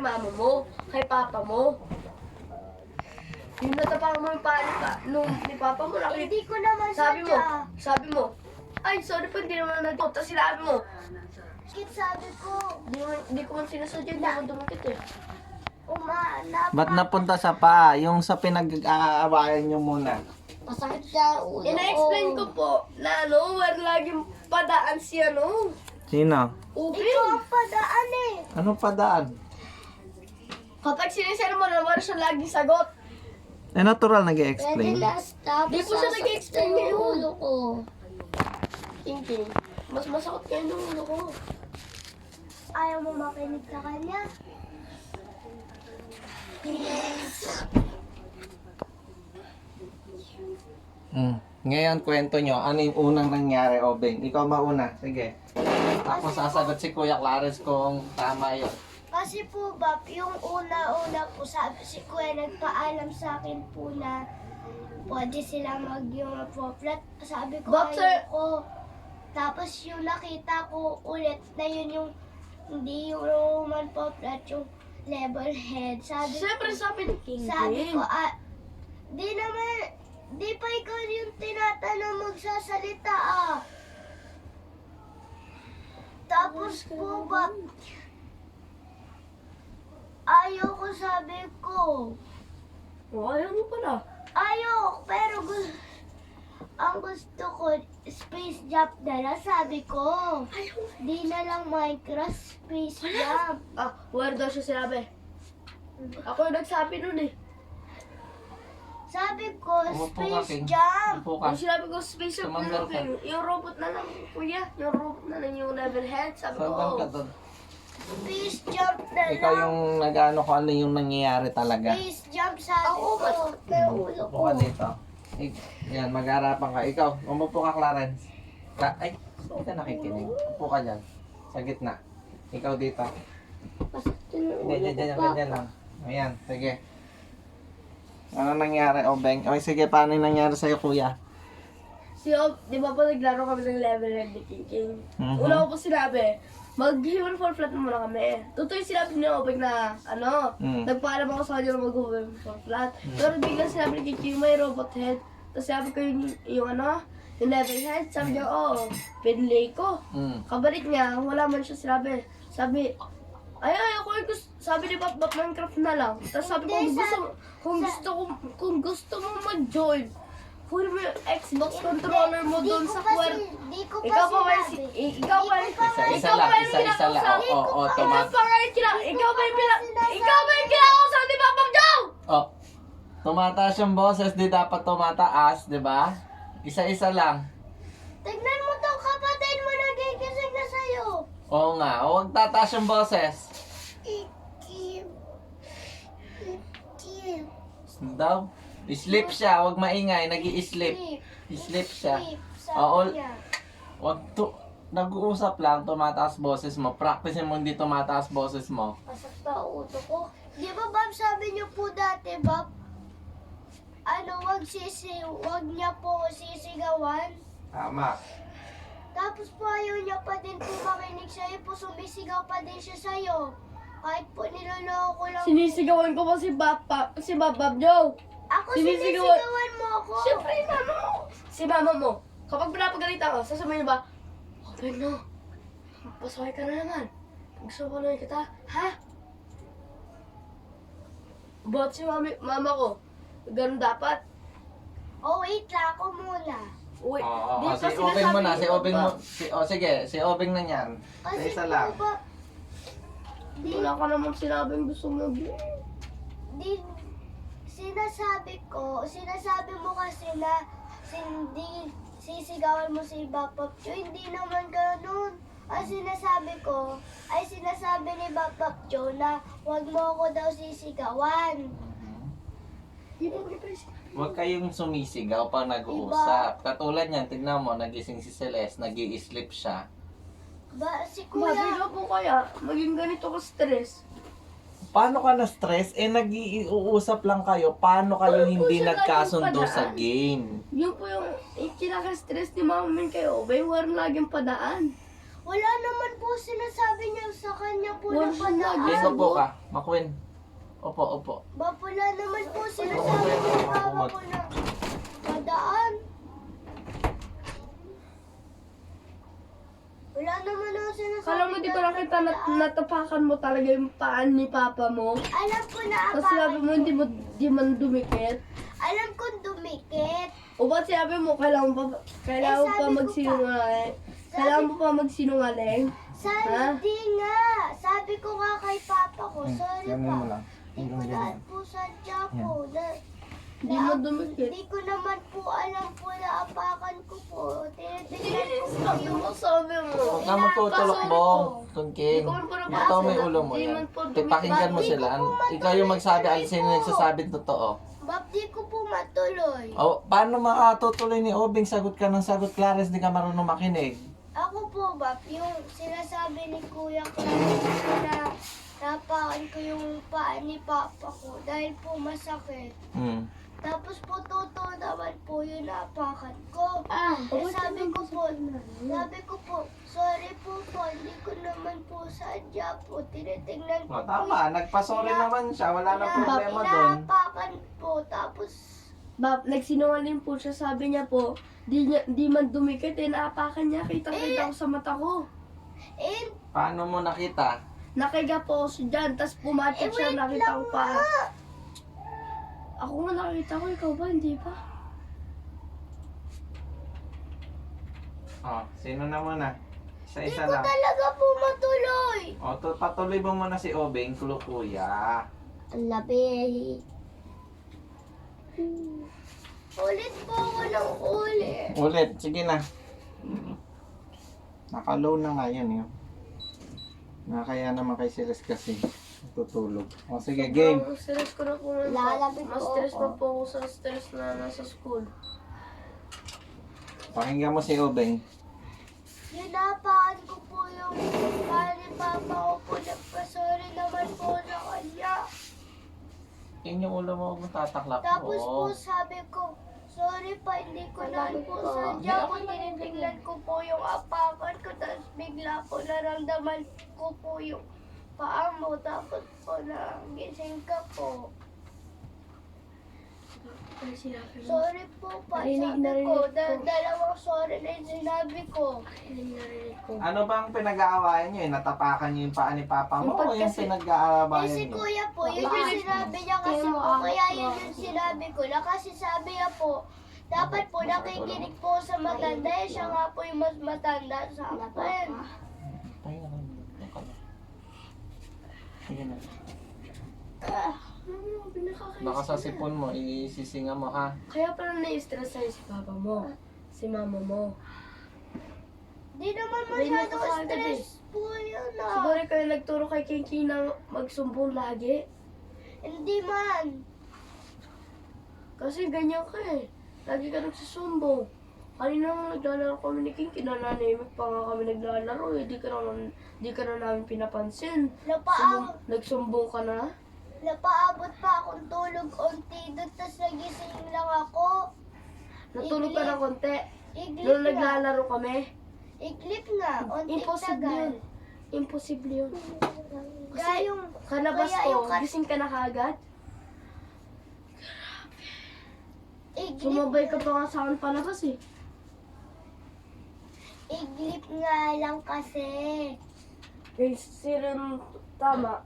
mama mo, kay papa mo. Yung natapang mo yung pali pa, nung ni papa mo, Hindi ko naman sabi mo, ay, sorry po, hindi naman nag-top. Tapos sinabi mo, Bakit sabi ko, di ko man sinasadya, hindi mo dumikit eh. Ba't napunta sa paa? Yung sa pinag-aawayan nyo muna. masakit sa ulo ko. Ina-explain ko po na where laging padaan siya Sino? Upin. Ikaw ang padaan eh. Ano padaan? Kapag sinisero mo na wala siya laging sagot. Eh, natural Pwede nag-explain. last tapos Di po siya nag-explain sasaktan yung ngayon. ulo ko. King, mas masakot kayo ng ulo ko. Ayaw mo makinig sa kanya? Ngayon, kwento nyo, ano yung unang nangyari, Obeng? Ikaw mauna, sige. Tapos sasagot si Kuya Clarence kung tama yun. Kasi po, Bap, yung una-una po, sabi si Kuya, nagpaalam sa akin po na pwede sila mag-yung flat. Sabi ko, But, sir- ayoko. Tapos yung nakita ko ulit na yun yung hindi yung Roman flat, yung level head. Siyempre sabi ni King. Sabi ko, di pa ikaw yung tinatanong magsasalita Tapos po ba, ayaw ko sabi ko. Ayaw mo pala. Ayaw, pero ang gusto ko, space jump na lang, sabi ko. Di na lang Minecraft, space jump. Where daw siya sinabi? Ako yung nagsabi nun eh. Sabi ko, Umupo ka, space King. jump. Upo ka. Yung sinabi ko, space up na Tumanggal lang. ka. Yung robot na lang, kuya. Yung robot na lang yung level head. Sabi ko, Sandal ka doon. Space jump na Ikaw lang. yung nag-ano ko ano yung nangyayari talaga. Space jump, sabi ko. Pero ulo Upo ko. ka dito. Yan, mag-harapan ka. Ikaw, umupo ka, Clarence. Ay, saan ka nakikinig? Upo ka dyan. Sa gitna. Ikaw dito. Hindi, dyan lang. Ayan, sige. Ano nangyari, Obeng? Okay, sige, paano yung nangyari sa'yo, kuya? di ba po naglaro kami ng level head ni King? Mhm. Una ko po sinabi, mag-human fall flat muna kami. Totoo yung sinabi ni Obeng na, nagpaalam ako sa kanya na mag-human fall flat. Pero biglang sinabi ni King, may robot head. Tapos sabi ko yung level head. Sabi niya, pinlay ko. Kabalik niya, wala man siya sinabi. Sabi, sabi ni Bap Minecraft na lang. Tapos sabi ko, kung gusto mo mag-join, puro mo yung Xbox controller mo doon sa kwarto. Di ko Ikaw pa ba sinabi. ikaw pa Isa lang. ikaw ba yung kinakausap ni Papa Joe? Oh. Tumataas yung boses, di dapat tumataas, di ba? Isa-isa lang. Tignan mo tong kapatid mo nagigising na sa'yo. Oo nga, huwag tataas yung boses. Ikim. Daw? Sleep siya, huwag maingay, nag-i-sleep. Sleep siya. Oo. Sabi niya. Huwag to, nag-uusap lang, tumataas boses mo. Practice mo hindi tumataas boses mo. Masakta ang ulo ko. Di ba, Bob, sabi niyo po dati, Bob, wag niya po sisigawan. Tama. Tapos po ayaw niya pa din po makinig sa'yo po, sumisigaw pa din siya sa'yo. Kahit po niloloko ko lang. Sinisigawan ko pa si Papa Joe. Ako sinisigawan- sinisigawan mo ako. Siyempre, mama mo. Si mama mo. Kapag pinapagalitan ka, sasabihin niya ba, okay no, pasaway ka na naman. Gusto ko na kita, ha? Ba't si mama ko? Ganun dapat. Oh, wait lang ako muna. Uy, Oo, di pa si Obeng mo na, sinasabi si ni Obeng Papa. mo. Sige, si Obeng na yan. Kasi Isa lang. po ba, Wala ka namang sinabing gusto mo. sinasabi mo kasi na hindi sisigawan mo si Bapap Jo, hindi naman ganoon. Ang sinasabi ni Bapap Jo na huwag mo ako daw sisigawan. Huwag kayong sumisigaw pag nag-uusap. Katulad niyan, tignan mo, nagising si Celeste, nag-i-sleep siya. Si Bakit Kuya, na po kaya maging ganito ka stress? Paano ka na-stress? Nag-iusap lang kayo. Paano kayo Ano po hindi siya nagkasundo laging sa padaan? game? Yung po yung kinaka-stress ni Mama Min kayo, may walang laging padaan. Wala naman po sinasabi niya sa kanya po Wala na siya padaan. lagi. Ikaw po ka, Makwin. Opo, opo. Wala naman po sinasabi niya mama ko na padaan. Wala naman ako sinasabi. Kala mo di ko nakita na natapakan mo talaga yung paan ni Papa mo. Alam ko na Tapos sinabi mo di man dumikit. Alam ko dumikit. O ba't sinabi mo kailangan mo pa sabi ko pa. magsinungaling? Kailangan mo pa magsinungaling? Hindi nga. Sabi ko nga kay Papa ko, sorry Ganun mo pa. lang. Hindi ko na po sadya po. Di mo dumikit. Hindi ko naman po alam po na apakan ko po. Tinitingnan ko po Sabi yung mo, sabi mo. Huwag ka magtutulok mo, Tungking. Di ko man po nabasa. Ito may ulo mo Di yan. man po Pakinggan mo Di sila. ko po Ikaw yung magsabi, matuloy alisin yung po. nagsasabing totoo. Bab, di ko po matuloy. O, paano makatutuloy ni Obing? Sagot ka ng sagot, Clarice, di ka marunong makinig. Ako po, Bab, yung sinasabi ni Kuya Clarence na napakan ko yung paa ni Papa ko dahil po masakit. Hmm. Tapos po, totoo naman po yung napakan ko. Sabi ko po. Sorry po, hindi ko naman po sadya po. Tinitingnan ko O, tama. Nagpasorry naman siya. Wala na problema doon. Inapakan po, tapos Bab, nagsinungaling po siya. Sabi niya po, di man dumikit. Naapakan niya. Kita ko sa mata ko. Paano mo nakita? Nakiga po ako dyan. Tapos pumatik siya. wait Nakita lang ko pa. nga. Ako nga nakita ko. Ikaw ba? Hindi pa. O, sino na muna? Di Isa-isa ko lang. talaga po matuloy. O, patuloy mo muna si Obing, kuya. Ang labi. Ulit po ako ng ulit. Ulit, sige na. Naka-low na nga yun, yun. Nakakaya naman kay Celeste kasi. Tutulog. O, sige, game. Ang stress ko na po. ngayon. Lalapit Mas po stress ako. pa po ako sa stress na nasa school. Pakinggan mo si Obing. Hinapakan ko po yung paa ni Papa ko po. Nagpasorry naman po sa kanya. Yun yung ulo mo, huwag mo tataklap mo. Tapos po sabi ko, sorry pa, hindi ko na po sadya po. Tinitingnan ko po yung apakan ko. Tapos bigla po naramdaman ko po yung paa mo. Tapos po nagising ka po. Ano sinabi mo? Sorry po pa, sabi Narinig ko. ko. Dalawang sorry na yung sinabi ko. Narinig ko. Ano bang pinag-aawayan nyo eh? Natapakan nyo yung paa ni Papa mo Yung o yung pagkasi- pinag-aawayan Si nyo? Kuya po, yun yung Bakit? sinabi niya kasi Kaya mo po. ang- Kaya yun yung sinabi ko. Na kasi sabi niya po, dapat po nakikinig po sa matanda. Eh, siya nga po yung mas matanda sa akin. Pahinga lang. Baka na. Sige na. Baka sa sipon mo, isisinga mo ha. Kaya pala na-stress sa'yo si Papa mo. Si Mama mo. Di naman May masyado nakakagad stress po yun Siguro kayo nagturo kay Kinky na magsumbong lagi. Hindi man. Kasi ganyan ka eh. Lagi ka nagsusumbong. Kanina nung naglalaro kami ni Kinky, nananimik pa nga kami naglalaro eh. Di ka na namin pinapansin. Nagsumbong ka na. Napaabot pa akong tulog onti doon, tapos nagising lang ako. Natulog ka ng konti. Iglip Nung nga. naglalaro kami. Iglip nga. Onti Imposible tagal. yun. Imposible yun. Kaya yung... Kanabas Kaya ko, yung gising ka na kaagad. Iglip, Sumabay ka pa nga sa akin palabas eh. iglip nga lang kasi. Eh, sino tama?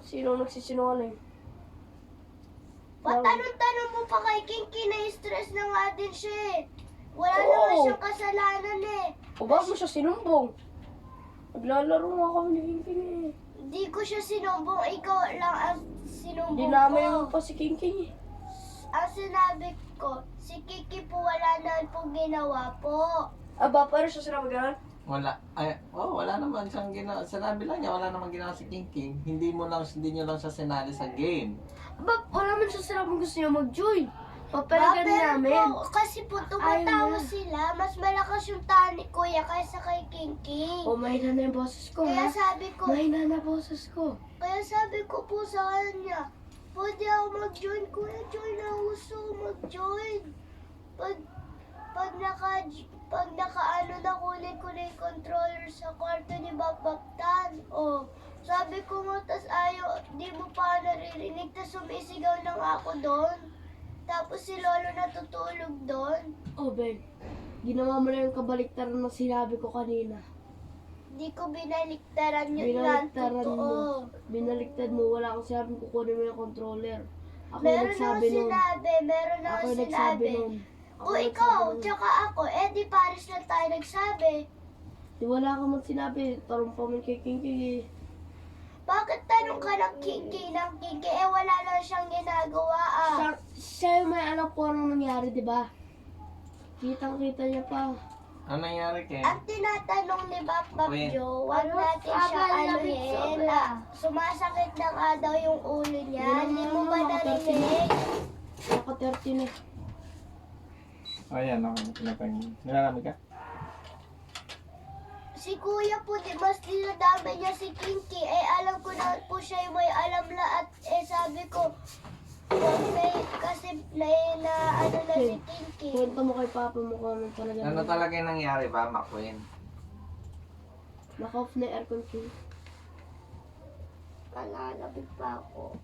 Sino nagsisinungaling? Patanong-tanong mo pa kay Kinky na stress na nga din siya eh. Wala Oo. naman siyang kasalanan eh. O bakit mo siya sinumbong? Naglalaro nga kami ni Kinky eh. Hindi ko siya sinumbong, ikaw lang ang sinumbong Dinamay mo ko. pa si Kinky eh. Ang sinabi ko, si Kiki po wala na pong ginawa po. Aba, paano siya sinabi ganun? Wala. Ay, wala naman siyang ginawa. Sinabi lang niya, wala naman ginawa si King King. Hindi nyo lang siya sinali sa game. Aba, wala man siya sinabi gusto niya mag-join. Papalagan namin. Po, kasi po tumatawa Ayaw na. sila, mas malakas yung tawa ni Kuya kaysa kay Kinky. O, mahina na yung boses ko Kaya ha. sabi ko, Mahina na boses ko. Kaya sabi ko po sa kanya, pwede ako mag-join, Kuya, join ako, gusto ko mag-join. Pag pag nakaano na kunin ko na yung controller sa kwarto ni Bababtan. Oh, sabi ko mo, tas ayaw, di mo pa naririnig, tas sumisigaw na nga ako doon. Tapos si Lolo natutulog doon. Oh, Ben. Ginawa mo na yung kabaliktaran na sinabi ko kanina. Di ko binaliktaran yun lang, Binaliktaran totoo. mo. Binaliktad mo. Wala akong sinabing kukunin mo yung controller. Ako yung Meron nagsabi akong nun. sinabi, meron Ako akong yung nagsabi sinabi. nun. Ako Kung yung ikaw, nagsabi nun. tsaka ako, eh di Paris lang tayo nagsabi. Di wala ka man sinabi. Tarong pa man kay King eh. Bakit tanong ka ng Kinky? Eh wala lang siyang ginagawa ah. Siya yung may alam ko anong nangyari, di ba? Kitang-kita niya pa. Ano nangyari, Ken? Ang tinatanong ni Bak Wait. Jo, wag natin siya anuhin na sumasakit na nga daw yung ulo niya. Hindi mo ba narinig? Naka 13 eh. Ayan, ako. Pinapahingin. Nilalamig ka? Si Kuya po, mas dinadamay niya si Kinky. Eh alam ko na po siya yung may alam lahat. Eh sabi ko, kasi na ano na si Kinky. Kwento mo kay Papa mo kung ano talaga. Ano talaga yung nangyari ba, McQueen? Naka-off na yung aircon ko. Kalalabig pa ako.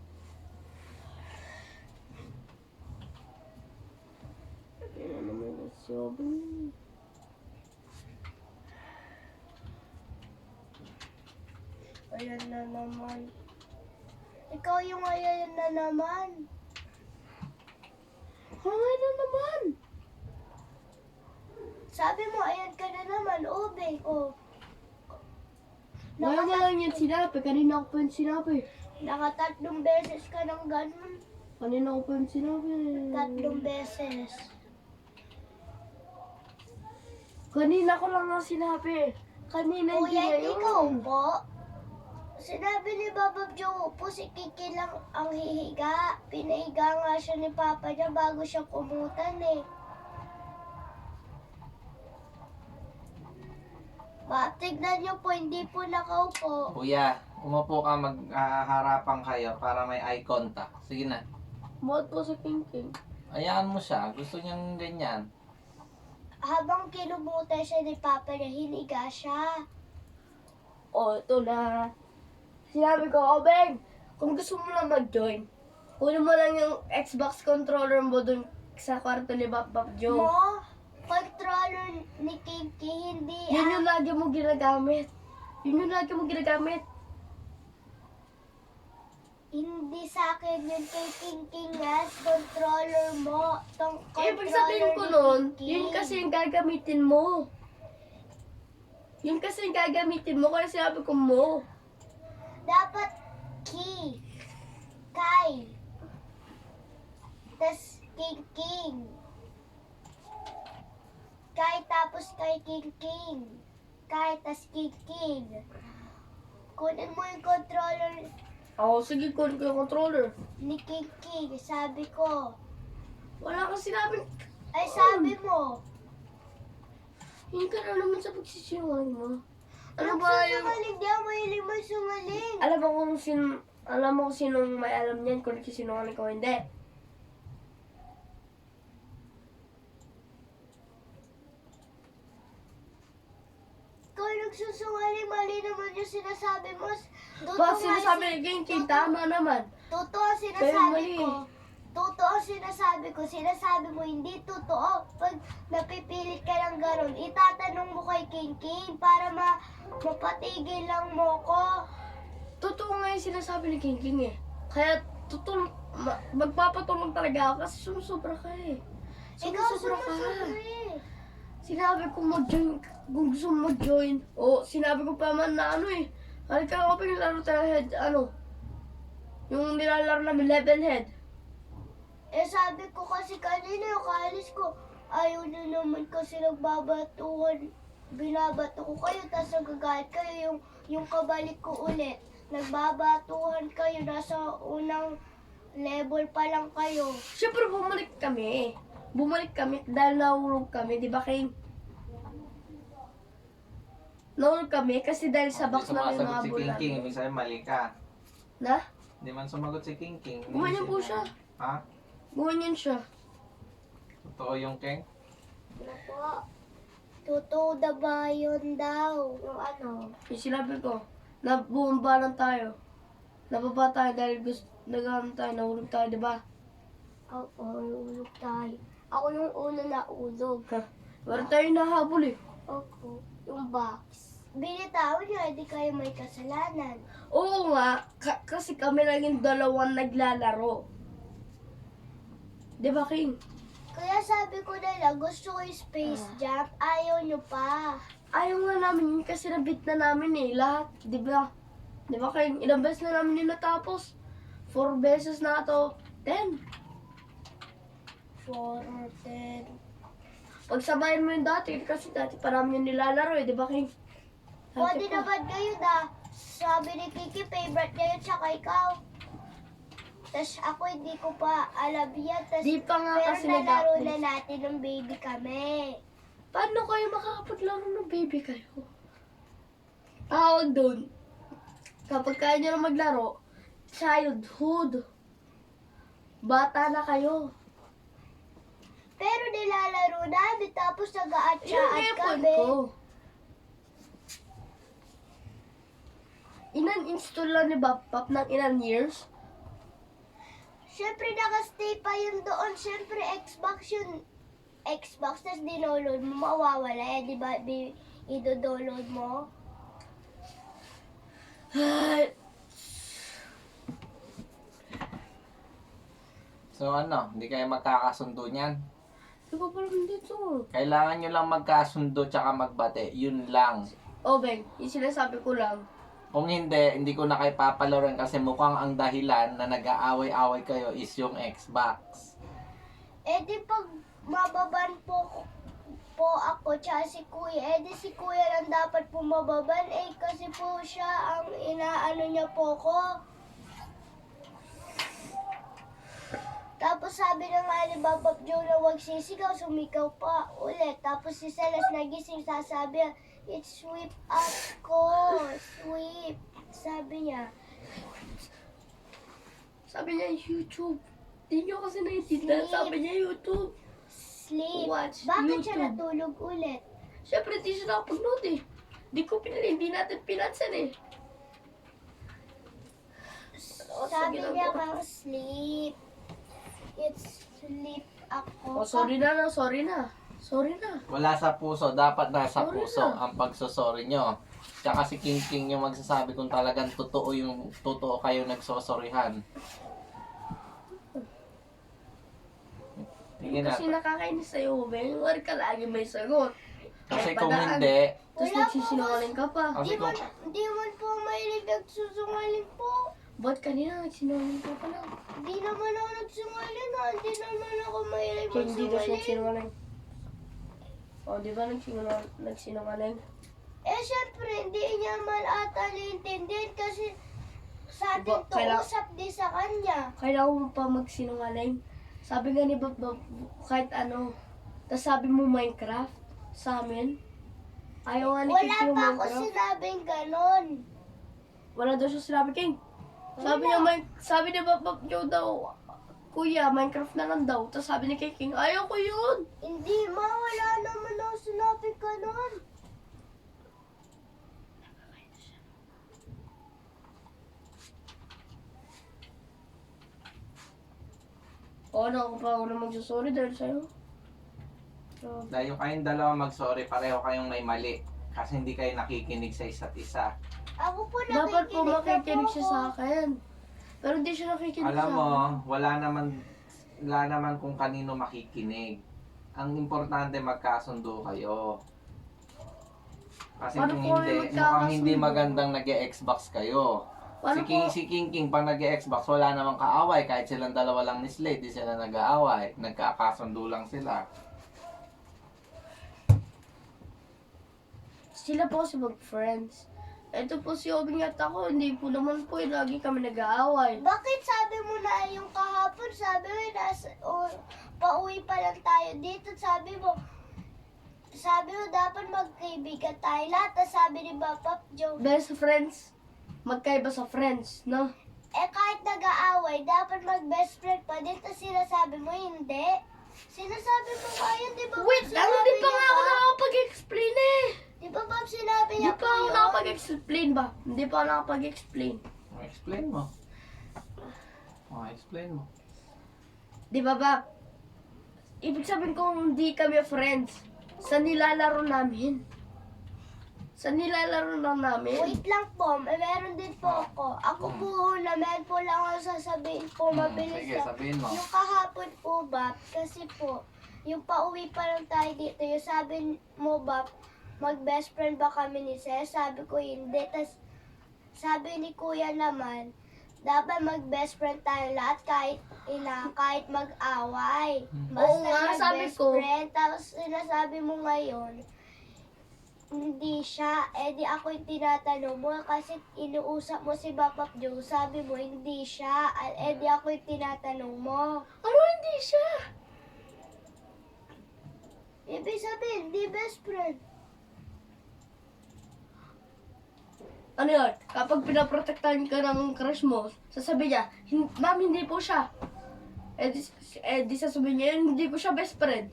Ayan naman yung sobrang. Ayan na naman. Ikaw yung ayan na naman. Hangay na naman! Sabi mo, ayan ka na naman, Ube. Oh. Ngayon mo lang yan sinabi. Kanina ko pa yung sinabi. Nakatatlong beses ka ng ganun. Kanina ko pa yung sinabi. 3 beses. Kanina ko lang nga sinabi. Kanina hindi Kuya, ngayon. ikaw po. Sinabi ni Babab Jo po si Kiki lang ang hihiga. Pinahiga nga siya ni Papa niya bago siya kumutan eh. Tignan niyo po, hindi po nakaupo. Kuya, umupo ka, maghaharapan kayo para may eye contact. Sige na. Bukod po sa King. Ayaan mo siya. Gusto niyang ganyan. Habang kinumutan siya ni Papa niya, hiniga siya. Oh, ito na. Sinabi ko, oh Beng, kung gusto mo lang mag-join, kunin mo lang yung Xbox controller mo dun sa kwarto ni Bap Joe. Mo, controller ni Kiki, hindi Yun yung lagi mo ginagamit. Yun yung lagi mo ginagamit. hindi sa akin yun kay King nga, controller mo. Tong Ibig controller sabihin ko ni nun, King. yun kasi yung gagamitin mo. Yun kasi yung gagamitin mo, kaya sinabi ko mo. Dapat Ki, Kai, tas King. Kai tapos kay King. Kai tas King. Kunin mo yung controller Ako, sige, kunin ko yung controller. ni King, sabi ko. Wala kang sinabi. Ay, sabi mo. Yun ka na naman sa pagsisinungaling mo. Ano Ano ba yung... Sungaling di ako mahilig magsungaling. Alam mo kung sinong may alam niyan kung nagsisinungaling ko o hindi. Ikaw yung nagsusungaling, mali naman yung sinasabi mo. Pag sinasabi ni King, tama naman. Totoo ang Pero sinasabi mali. ko. Totoo ang sinasabi ko. Sinasabi mo hindi totoo. Pag napipilit ka ng garon, itatanong mo kay King para mapatigil lang mo ko. Totoo nga yung sinasabi ni King eh. Kaya magpapatulong talaga ako kasi sumusobra ka eh. Ikaw Sumusobra ka. sumusobra. Sinabi ko mag-join, kung gusto mo mag-join. O, sinabi ko pa man na ano eh. Halika ako pa yung laro tayo head, ano. Yung nilalaro namin, level head. Eh sabi ko kasi kanina yung kaalis ko, ayaw nyo naman kasi nagbabatuhan. Binabato ko kayo, tapos nagagalit kayo yung kabalik ko ulit. Nagbabatuhan kayo, nasa unang level pa lang kayo. Siyempre, bumalik kami. Bumalik kami dahil nahulog kami, di ba King? Nahulog kami kasi dahil sa box namin Sumasagot mga si bulan. King, ibig sabihin mali ka. Na? Hindi man sumagot si King. Gumanyan po siya. Ha? Gumanyan siya. Totoo yung King? Ano po? Totoo na ba yun daw? Yung ano? Yung sinabi ko, na bumaba lang tayo. Nababa tayo dahil naghahanap tayo, nahulog tayo, di ba? Oo, ulog tayo. Ako yung una na ulog. Meron tayo nahabol eh. Opo, yung box. Binitawan nyo, hindi kayo may kasalanan. Oo nga, kasi kami lang yung dalawang naglalaro. Di ba, King? Kaya sabi ko na lang, gusto ko yung space jump, ayaw nyo pa. Ayaw nga namin yun kasi nabit na namin eh, lahat. Di ba? Di ba, King? Ilang beses na namin yun natapos. 4 beses na ito. 10. 4 or 10. Pagsabayan mo yung dati, kasi dati pa namin yung nilalaro eh, di ba, King? Pwede Dati pa. naman kayo na. Sabi ni Kiki, favorite niya yun, tsaka ikaw. Tapos ako hindi ko pa alam yan. Tas, Di pa nga pero kasi nalaro na nag-update. natin ng baby kami. Paano kayo makakapaglaro ng baby kayo? Tawag doon. Kapag kaya nyo na maglaro, childhood. Bata na kayo. Pero nilalaro namin tapos Yun nag-aatsaat nga yung point kami. ko. Inan-install lang ni Bapap ng ilan years. Siyempre nakastay pa yun doon. Siyempre Xbox yun. Xbox, tapos dinoload mo, mawawala. Eh, di ba, i-download mo? So ano, hindi kayo magkakasundo niyan. Di ba pala dito? Kailangan nyo lang magkasundo tsaka magbate. Yun lang. Oh, Beng, yung sinasabi ko lang. Kung hindi ko na kayo papalaroin kasi mukhang ang dahilan na nag-aaway-away kayo is yung Xbox. Eh, di pag mababan po ako, tsaka si Kuya. Eh, di si Kuya lang dapat po mababan. Eh, kasi po siya ang inaano niya po ko. Tapos sabi na nga ni Papa Joe na huwag sisigaw, sumikaw pa ulit. Tapos si Celes nagising, sasabi niya, it's sweep ako, sweep. Sabi niya, Sabi niya YouTube. Di nyo kasi naiintindihan. Sleep. Sabi niya YouTube. sleep. Watch Bakit siya YouTube. natulog ulit? Siyempre, di siya nakapag-note eh. Di ko pinili, hindi natin pinansan eh. Sabi niya kang sleep. It's sleep ako. Oh, sorry na. Sorry na. Wala sa puso, dapat nasa Sorry puso na. ang pagsosorry nyo. Tsaka si King King yung magsasabi kung talagang totoo kayo nagsosorihan. Tingin Kasi natin. nakakainis sa'yo, Ben. Huwag ka lagi may sagot. Kasi Kahit kung padaan. hindi, Tapos Wala nagsisinungaling ka pa. kasi kung, Di man po mahilig nagsusungaling po. Ba't kanina nagsinungaling ka pa lang? Di naman ako nagsungaling ha. Di naman ako mahilig Kaya hindi daw siya magsungaling. nagsinungaling. O, di ba nagsinungaling? Eh, syempre, hindi niya man ata naiintindihan kasi sa atin Ba- to kailang- usap di sa kanya. Kailangan mo pa magsinungaling. Sabi nga ni Bob, kahit ano. Tapos sabi mo Minecraft sa amin. Ayaw nga ni Wala King yung pa ako Minecraft. sinabing ganon. Wala daw siya sinabi, King. Sabi ni Bob Joe daw, Kuya, Minecraft na lang daw. Tapos sabi ni King, ayaw ko yun. Hindi ma, wala naman ako sinabing ganon. O, ako pa ako na magsasorry dahil sa'yo. So, dahil kayong dalawa mag-sorry, pareho kayong may mali. Kasi hindi kayo nakikinig sa isa't isa. Ako po dapat po nakikinig na makikinig po siya ako. sa akin. Pero hindi siya nakikinig Alam sa mo, akin. wala naman kung kanino makikinig. Ang importante magkasundo kayo. Kasi Paano kung po hindi, kayo mukhang hindi magkakasundo? magandang nag-Xbox kayo. Paano Si King King pag nag-Xbox, wala namang kaaway. Kahit silang dalawa lang ni Slade, di sila nag-aaway. Nagkakasundo lang sila. Sila po kasi mag-friends. Ito po si Obing at ako, hindi po naman po, lagi kami nag-aaway. Bakit sabi mo na yung kahapon, sabi mo, pauwi pa lang tayo dito, sabi mo dapat magkaibigan tayo lahat, tapos sabi ni Papa Joe, Best friends, magkaiba sa friends, no? eh kahit nag-aaway, dapat mag-best friend pa din, tapos sinasabi mo hindi. Sinasabi mo nga yun, di ba? Wait lang, hindi pa nga ako nakakapag nakapag-explain eh. Di ba Bob sinabi Hindi niya pa ako nakapag-explain ba? Hindi pa ako nakapag-explain. Explain mo. Explain mo. Di ba ba? Ibig sabihin kung hindi kami friends, sa nilalaro namin. Sa nilalaro lang namin. Wait lang po, meron din po ako. Ako po, meron po lang ako sasabihin po, mabilis Sige, lang. sabihin mo. Yung kahapon po, Bap, kasi po, yung pauwi pa lang tayo dito, yung sabi mo, Bap, mag-best friend ba kami ni Ses? Sabi ko, hindi. Tapos, sabi ni Kuya naman, dapat mag-best friend tayo lahat kahit mag-away. Oo nga, sabi mag-best ko. friend. Tapos, sinasabi mo ngayon, hindi siya. Eh di ako yung tinatanong mo kasi inuusap mo si Papa Joe. Sabi mo, hindi siya. Eh di ako yung tinatanong mo. Ano hindi siya? Ibig sabihin, hindi best friend. Ano yun? Kapag pinaprotektahan ka ng crush mo, sasabihin niya, Ma'am, hindi po siya. Eh di sasabihin niya, hindi ko siya best friend.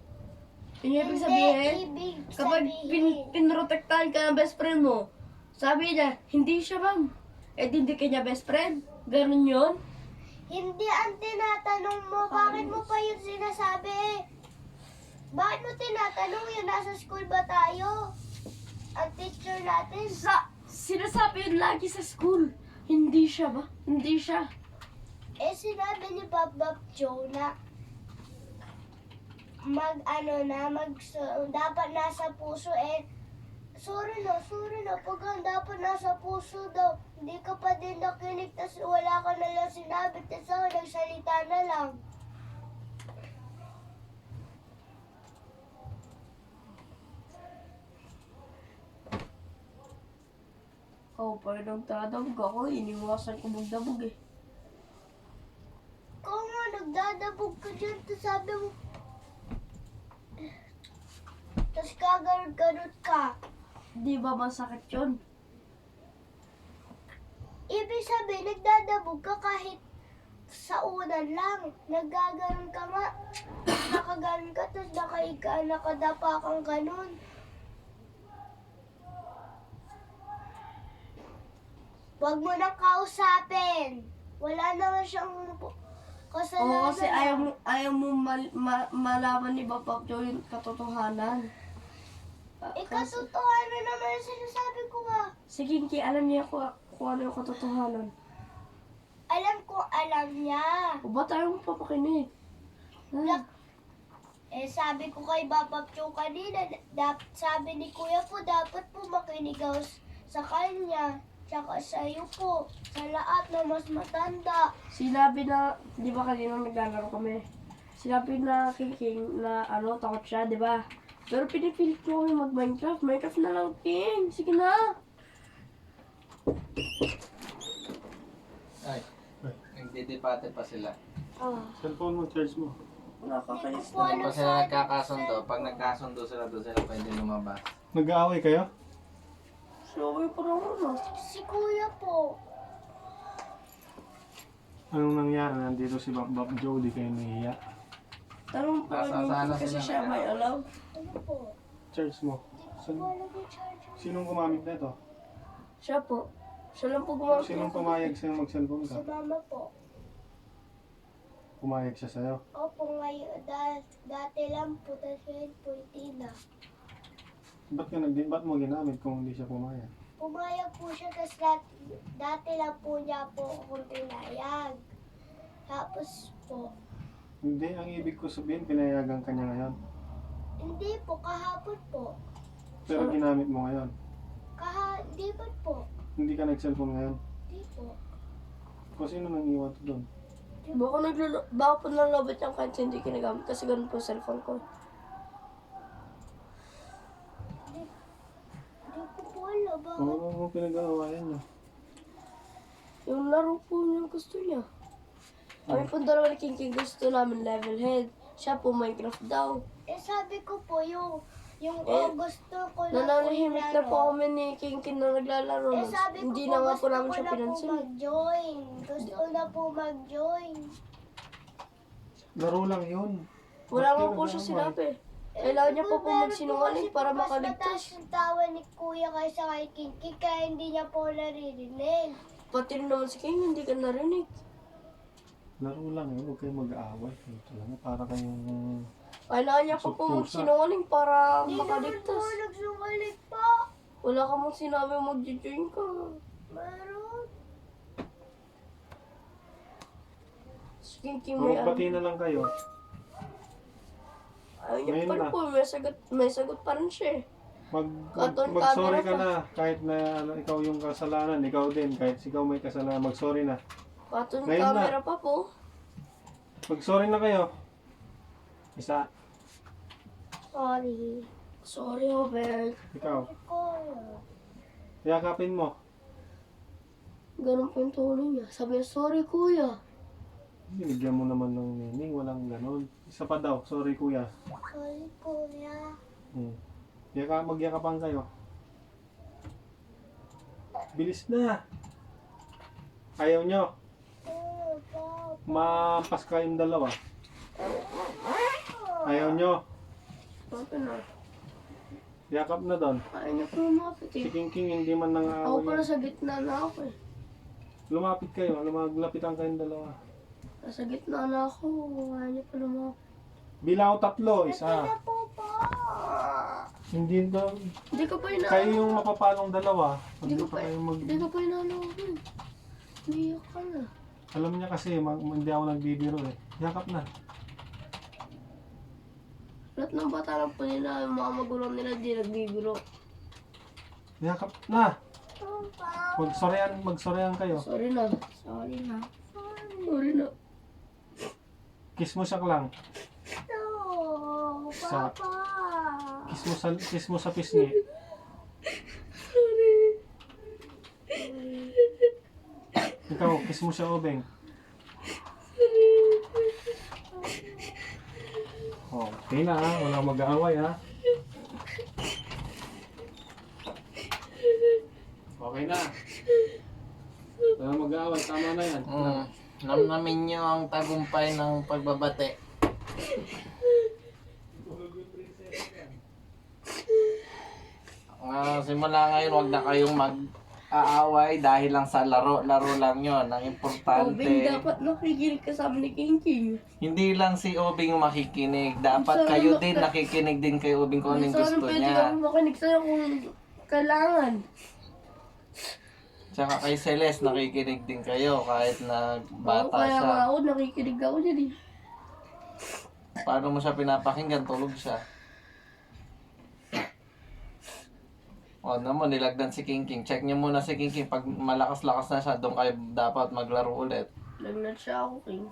Yun yung ibig sabihin? Ibig Kapag sabihin. pinrotektahan ka ng best friend mo, sabi niya, hindi siya ma'am. Eh di hindi kanya best friend. Ganun yun. Hindi ang tinatanong mo. Bakit mo pa yun sinasabi? Bakit mo tinatanong yun? Nasa school ba tayo? Ang teacher natin. Sinasabi yun lagi sa school. Hindi siya ba? Hindi siya. Eh sinabi ni Bob Joe na dapat nasa puso sorry no, pag dapat nasa puso daw, hindi ka pa din nakinig, tas wala ka na lang sinabi, tas ako nagsalita na lang. Oh, pag nagdadabog ako, iniwasan ko magdabog eh. Kung nga nagdadabog ka dyan, tas sabi mo, tas kagarot ka. Di ba masakit yun? Ibig sabihin, nagdadabog ka kahit sa unan lang. Naggaganon ka nga. Nakaganon ka, tas nakadapa kang ganon. Huwag mo nang kausapin. Wala naman siyang kasalanan. Oo, kasi ayaw mo malaman ni Papa Joe yung katotohanan. Katotohanan naman ang sinasabi ko nga. Si Kinky, alam niya kung ano yung katotohanan. Alam niya. O ba tayo mapapakinig? Ah, Sabi ko kay Papa Joe kanina, sabi ni Kuya po, dapat po makinig ako sa kanya. Tsaka sa iyo po, sa lahat na mas matanda. Sinabi na, di ba kanina naglalaro kami? Sinabi na King na takot siya, di ba? Pero pinipilit ko kami mag-Minecraft. Minecraft na lang, King. Sige na. Ay, nagdidebate pa sila. Cellphone mo, charge mo. Nakakainis Po, na. Hindi pa sila nagkakasundo. Pag nagkasundo sila, doon sila pwede lumabas. Nag-aaway kayo? Sorry pa naman Si Kuya po. Anong nangyari? Nandito si Bob Joe, di kayo nahiya. Tanong po Sasala kasi sila siya ng may alam. Ano po? Charge mo. Wala yung charger. Sinong gumamit na ito? Siya po. Siya lang po gumamit. Sinong pumayag sa'yo mag-cellphone Si ka? Mama po. Pumayag siya sa'yo. Opo, ngayon, dati lang po, tapos ngayon po, hindi na. Ba't mo ginamit kung hindi siya pumayag? Pumayag po siya kasi dati lang po niya po akong pinayag. Tapos po, Hindi, ang ibig ko sabihin, pinayagan ka niya ngayon. hindi po, kahapon po. Pero ginamit mo ngayon. Di ba po? Hindi ka nag-cellphone ngayon. Di po. Kung sino nang iwan to doon? Baka po nalabot yung kahit hindi kinagamit kasi ganun po yung cellphone ko. Di ko po alam. Bakit? Oo, pinag-aawayan niyo. Yung laro po niya gusto niya. Kami po dalawa ni King gusto namin level head. Siya po Minecraft daw. Sabi ko po, yung gusto ko na po Nananahimik na po laro. kami ni King na naglalaro. Sabi ko Hindi po, na nga gusto po namin ko siya na po pinansin. mag-join. Gusto ko na po mag-join. Laro lang yun. Wala Ba't nga kayo po siya nag-aaway? sinabi. Kailangan niya pa po Pero magsinungaling kasi para mas mataas makaligtas. yung tawa ni Kuya kaysa kay Kinky, kaya hindi niya po naririnig. Pati rin naman si King, hindi ka narinig. Laro lang yun, huwag kayong mag-aaway. Ito lang, para kayong... Kailangan niya pa po Pusa. magsinungaling para Hindi naman po makaligtas. nagsumalit pa. Wala ka mong sinabi mag-join ka. Meron. Si King may Magbati na lang kayo. Ayaw niya Ngayon pa rin na. po, may sagot pa rin siya eh. Mag-sorry camera ka pa. na. Kahit na ikaw yung kasalanan, ikaw din. Kahit ikaw may kasalanan, mag-sorry na. Katon Ngayon na. camera pa po. Mag-sorry na kayo. Isa. Sorry. Sorry, Obek. Ikaw. Kuya. Yakapin mo. Ganun po yung tono niya. Sabi niya, sorry kuya. Binigyan mo naman ng meaning. Walang ganon. Isa pa daw. Sorry kuya. Sorry, Kuya. Magyakapan kayo. Bilis na. Ayaw nyo. Oh, Papa. Mampas kayong dalawa. Ayaw nyo. Bakit na? Yakap na doon. Ayaw niya po lumapit Si eh. King King hindi man Ako nangaaway. pa nasa gitna na ako eh. Lumapit kayo. Lumaglapitan kayong dalawa. Nasa gitna na ako. Ayaw niya pa lumapit. Bilang 3. Isa. Ito na po pa. Hindi daw. Hindi ka pa inaano. Kayo yung mapapalong dalawa. Hindi Hindi ko pa pa, kayo hindi ka pa inaano ako eh. Umiyak ka na. Alam niya kasi hindi ako nagbibiro eh. Yakap na. Lahat ng bata lang po nila, yung mga magulang nila di nagbibiro. Yakap na. Papa. Magsoryan kayo. Sorry na. Sorry na. Sorry na. Kiss mo siya lang. No, Sa- Papa. Kiss mo sa pisngi. Ikaw, kiss mo siya, Obeng. Oh, okay na ha. Walang mag-aaway ha. Okay na. Walang mag-aaway. Tama na yan. Namnamin niyo ang tagumpay ng pagbabate. Simula ngayon, wag na kayong mag-aaway dahil lang sa laro. Laro lang yon. Ang importante, Obing, dapat nakikinig ka sa amin ni King King. hindi lang si Obing makikinig. Dapat Sana kayo maka- din nakikinig din kay Obing kung anong Sana gusto pwede niya. kami makinig sa'yo kung kailangan. Tsaka kay Celeste, nakikinig din kayo kahit na bata Kaya siya. nga ako, nakikinig ako dyan eh. Paano mo siya pinapakinggan? Tulog siya. O naman, nilagdan si King King. Check niyo muna si King King. Pag malakas-lakas na siya, doon kayo dapat maglaro ulit. Lagnat siya ako, King.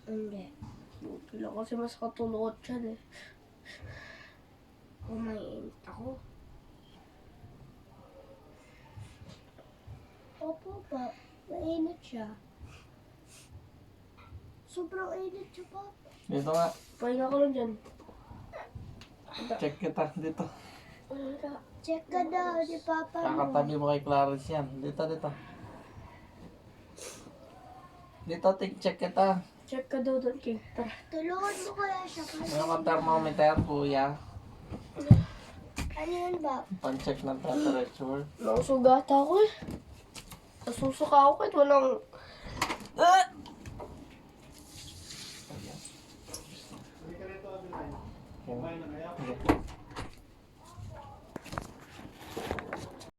Hindi. Buti lang kasi mas katulot siya eh. Umainit ako. Opo, Papa. Mainit siya. Sobrang init siya, Papa. Dito nga. Pahinga ko lang dyan. Check kita dito. Check ka daw ni Papa mo. Kakatabi mo kay Clarice yan. Dito, dito. Dito, check kita. Check ka daw doon, King. Tara. Tulungan mo kaya siya kasi. Ano ang thermometer, kuya? Ano yun ba? Pan-check ng temperature. Nausugata ako eh. Nasusuka ako kahit walang... Kumain na kaya?